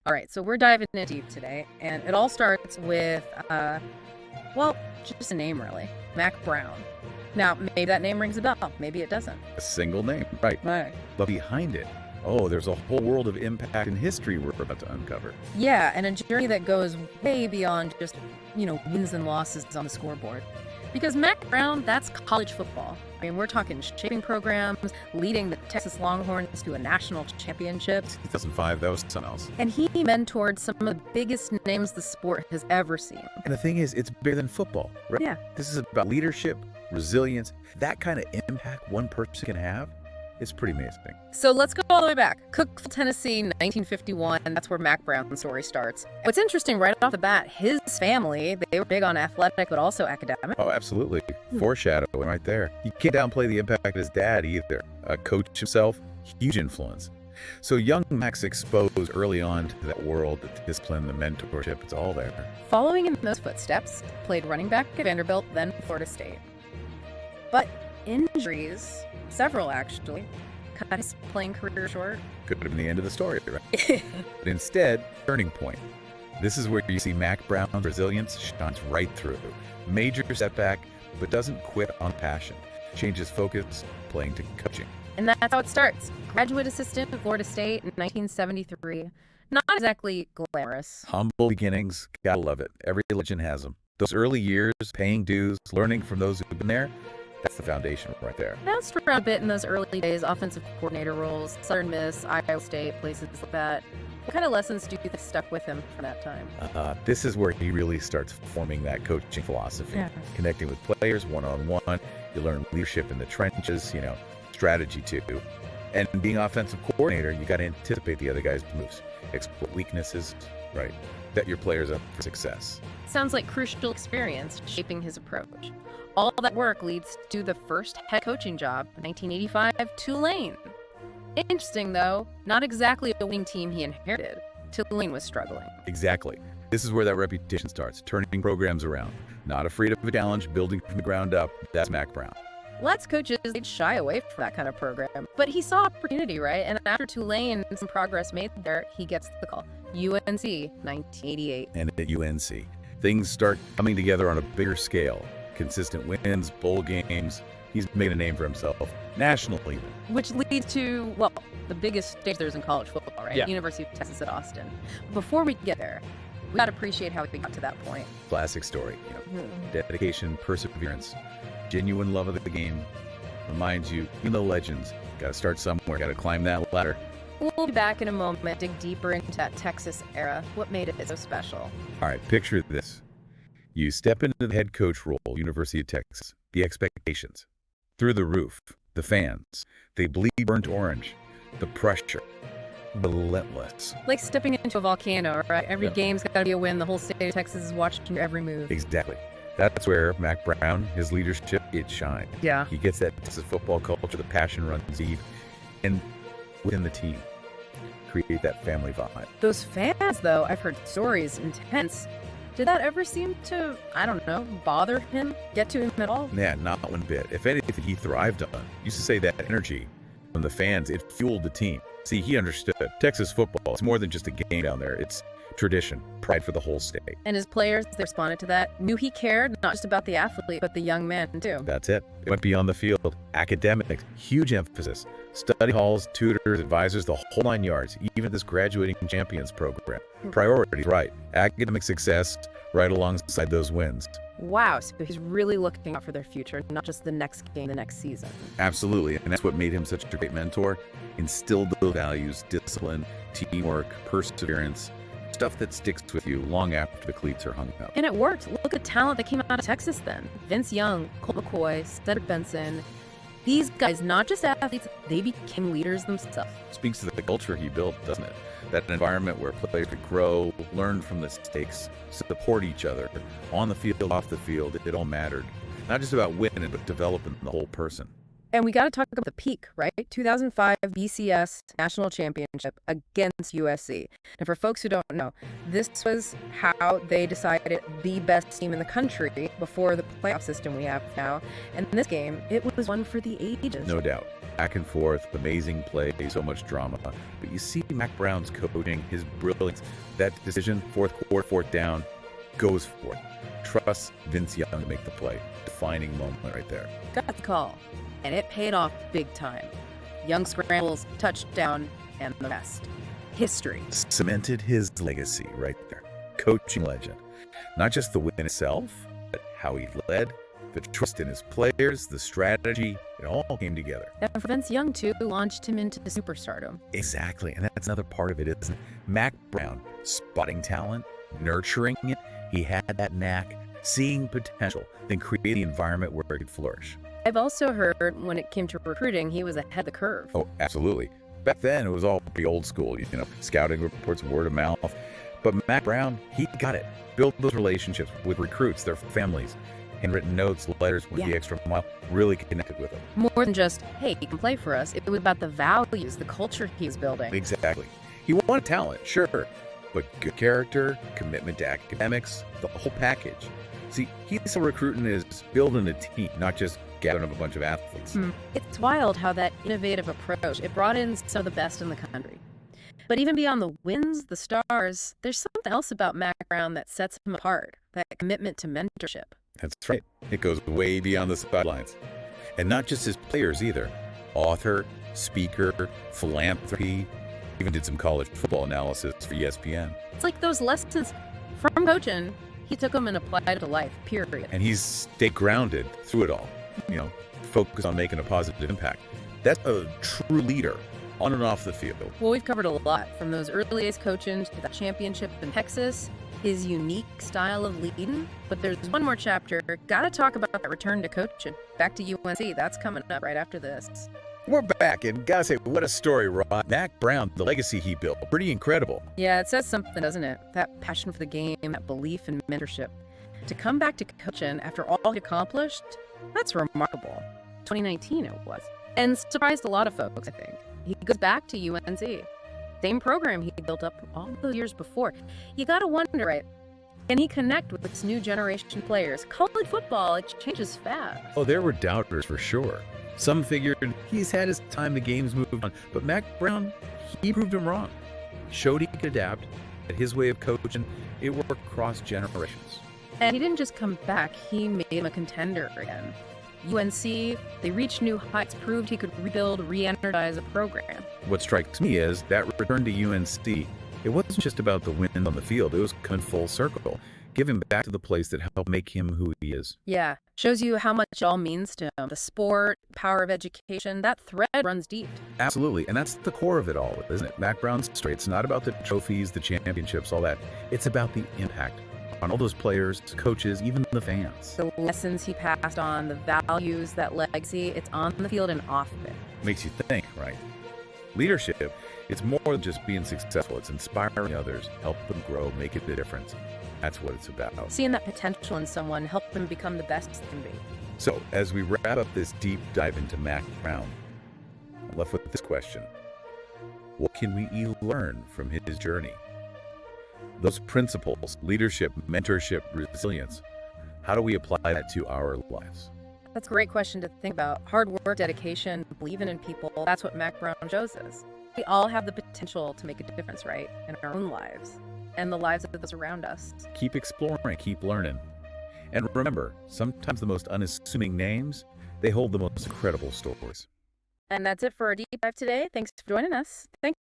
All right, so we're diving in deep today, and it all starts with, well, just a name, really. Mack Brown. Now, maybe that name rings a bell. Maybe it doesn't. A single name, right. Right. But behind it, oh, there's a whole world of impact and history we're about to uncover. Yeah, and a journey that goes way beyond just, wins and losses on the scoreboard. Because Mack Brown, that's college football. I mean, we're talking shaping programs, leading the Texas Longhorns to a national championship. 2005, that was something else. And he mentored some of the biggest names the sport has ever seen. And the thing is, it's bigger than football, right? Yeah. This is about leadership, resilience, that kind of impact one person can have. It's pretty amazing. So let's go all the way back. Cookeville, Tennessee, 1951. That's where Mack Brown's story starts. What's interesting, right off the bat, his family, they were big on athletic, but also academic. Oh, absolutely. Foreshadowing right there. You can't downplay the impact of his dad either. A coach himself, huge influence. So young Mack's exposed early on to that world, the discipline, the mentorship, it's all there. Following in those footsteps, played running back at Vanderbilt, then Florida State. But injuries, several actually, cut his playing career short. Could have been the end of the story, right? But instead, turning point. This is where you see Mack Brown's resilience shines right through. Major setback, but doesn't quit on passion. Changes focus, playing to coaching. And that's how it starts. Graduate assistant at Florida State in 1973. Not exactly glamorous. Humble beginnings, gotta love it. Every legend has them. Those early years, paying dues, learning from those who've been there, that's the foundation right there. Bounced around a bit in those early days, offensive coordinator roles, Southern Miss, Iowa State, places like that. What kind of lessons do you think stuck with him from that time? This is where he really starts forming that coaching philosophy. Yeah. Connecting with players one-on-one. You learn leadership in the trenches, strategy too. And being offensive coordinator, you got to anticipate the other guy's moves, exploit weaknesses, right? Set your players up for success. Sounds like crucial experience shaping his approach. All that work leads to the first head coaching job, 1985, Tulane. Interesting, though, not exactly a winning team he inherited. Tulane was struggling. Exactly. This is where that reputation starts, turning programs around. Not afraid of a challenge, building from the ground up. That's Mack Brown. Lots of coaches, they'd shy away from that kind of program. But he saw opportunity, right? And after Tulane and some progress made there, he gets the call. UNC, 1988. And at UNC, things start coming together on a bigger scale. Consistent wins, bowl games. He's made a name for himself, nationally even. Which leads to, well, the biggest stage there's in college football, right? Yeah. University of Texas at Austin. Before we get there, we gotta appreciate how we got to that point. Classic story. Dedication, perseverance, genuine love of the game. Reminds you, the legends, gotta start somewhere, gotta climb that ladder. We'll be back in a moment, dig deeper into that Texas era. What made it so special? All right, picture this. You step into the head coach role, University of Texas. The expectations. Through the roof. The fans. They bleed burnt orange. The pressure. Relentless. Like stepping into a volcano, right? Every game's gotta be a win. The whole state of Texas is watching your every move. Exactly. That's where Mack Brown, his leadership, it shines. Yeah. He gets that Texas football culture, the passion runs deep, and within the team, create that family vibe. Those fans, though, I've heard stories, intense. Did that ever seem to, I don't know, bother him? Get to him at all? Man, not one bit. If anything, he thrived on. Used to say that energy from the fans, it fueled the team. See, he understood. Texas football, it's more than just a game down there. It's tradition, pride for the whole state. And his players, they responded to that, knew he cared, not just about the athlete, but the young man, too. That's it. It went beyond the field. Academics, huge emphasis. Study halls, tutors, advisors, the whole 9 yards, even this graduating champions program. Priorities, right. Academic success right alongside those wins. Wow, so he's really looking out for their future, not just the next game, the next season. Absolutely, and that's what made him such a great mentor. Instilled those values, discipline, teamwork, perseverance, stuff that sticks with you long after the cleats are hung up. And it worked. Look at the talent that came out of Texas then. Vince Young, Colt McCoy, Cedric Benson. These guys, not just athletes, they became leaders themselves. Speaks to the culture he built, doesn't it? That environment where players could grow, learn from the mistakes, support each other, on the field, off the field, it all mattered. Not just about winning, but developing the whole person. And we got to talk about the peak, right? 2005 BCS National Championship against USC. And for folks who don't know, this was how they decided the best team in the country before the playoff system we have now. And in this game, it was one for the ages. No doubt. Back and forth, amazing play, so much drama. But you see Mack Brown's coaching, his brilliance. That decision, fourth quarter, fourth down, goes for it. Trust Vince Young to make the play. Defining moment right there. Got the call. And it paid off big time. Young scrambles, touchdown, and the rest. History. Cemented his legacy right there. Coaching legend. Not just the win itself, but how he led, the trust in his players, the strategy, it all came together. And for Vince Young, too, launched him into superstardom. Exactly, and that's another part of it, isn't it? Mack Brown, spotting talent, nurturing it. He had that knack, seeing potential, then create the environment where it could flourish. I've also heard when it came to recruiting, he was ahead of the curve. Oh, absolutely. Back then, it was all pretty old school, scouting reports, word of mouth. But Mack Brown, he got it. Built those relationships with recruits, their families, handwritten notes, letters, went the extra mile, really connected with them. More than just, hey, you can play for us. It was about the values, the culture he was building. Exactly. He wanted talent, sure, but good character, commitment to academics, the whole package. See, he's a recruiting is building a team, not just gathering up a bunch of athletes. It's wild how that innovative approach, it brought in some of the best in the country. But even beyond the wins, the stars, there's something else about Mack Brown that sets him apart, that commitment to mentorship. That's right. It goes way beyond the sidelines. And not just his players either. Author, speaker, philanthropy, even did some college football analysis for ESPN. It's like those lessons from coaching, he took them and applied it to life, period. And he's stayed grounded through it all. Focus on making a positive impact. That's a true leader on and off the field. Well, we've covered a lot, from those early days coaching to that championship in Texas, his unique style of leading. But there's one more chapter. Gotta talk about that return to coaching. Back to UNC. That's coming up right after this. We're back, and gotta say, what a story, Rod. Mack Brown, the legacy he built, pretty incredible. Yeah, it says something, doesn't it? That passion for the game, that belief in mentorship. To come back to coaching after all he accomplished, that's remarkable. 2019 it was. And surprised a lot of folks, I think. He goes back to UNC. Same program he built up all those years before. You gotta wonder, right? Can he connect with this new generation players? College football, it changes fast. Oh, there were doubters for sure. Some figured he's had his time, the game's moved on. But Mack Brown, he proved him wrong. Showed he could adapt, that his way of coaching, it worked across generations. And he didn't just come back, he made him a contender again. UNC, they reached new heights, proved he could rebuild, re-energize a program. What strikes me is that return to UNC, it wasn't just about the win on the field, it was coming full circle. Give him back to the place that helped make him who he is. Yeah, shows you how much it all means to him. The sport, power of education, that thread runs deep. Absolutely, and that's the core of it all, isn't it? Mack Brown's straight. It's not about the trophies, the championships, all that. It's about the impact on all those players, coaches, even the fans. The lessons he passed on, the values, that legacy, it's on the field and off of it. Makes you think, right? Leadership, it's more than just being successful. It's inspiring others, help them grow, make it a difference. That's what it's about. Seeing that potential in someone, help them become the best they can be. So, as we wrap up this deep dive into Mack Brown, I'm left with this question. What can we learn from his journey? Those principles, leadership, mentorship, resilience, how do we apply that to our lives? That's a great question to think about. Hard work, dedication, believing in people, that's what Mack Brown shows us. We all have the potential to make a difference, right, in our own lives and the lives of those around us. Keep exploring, keep learning. And remember, sometimes the most unassuming names, they hold the most incredible stories. And that's it for our deep dive today. Thanks for joining us. Thank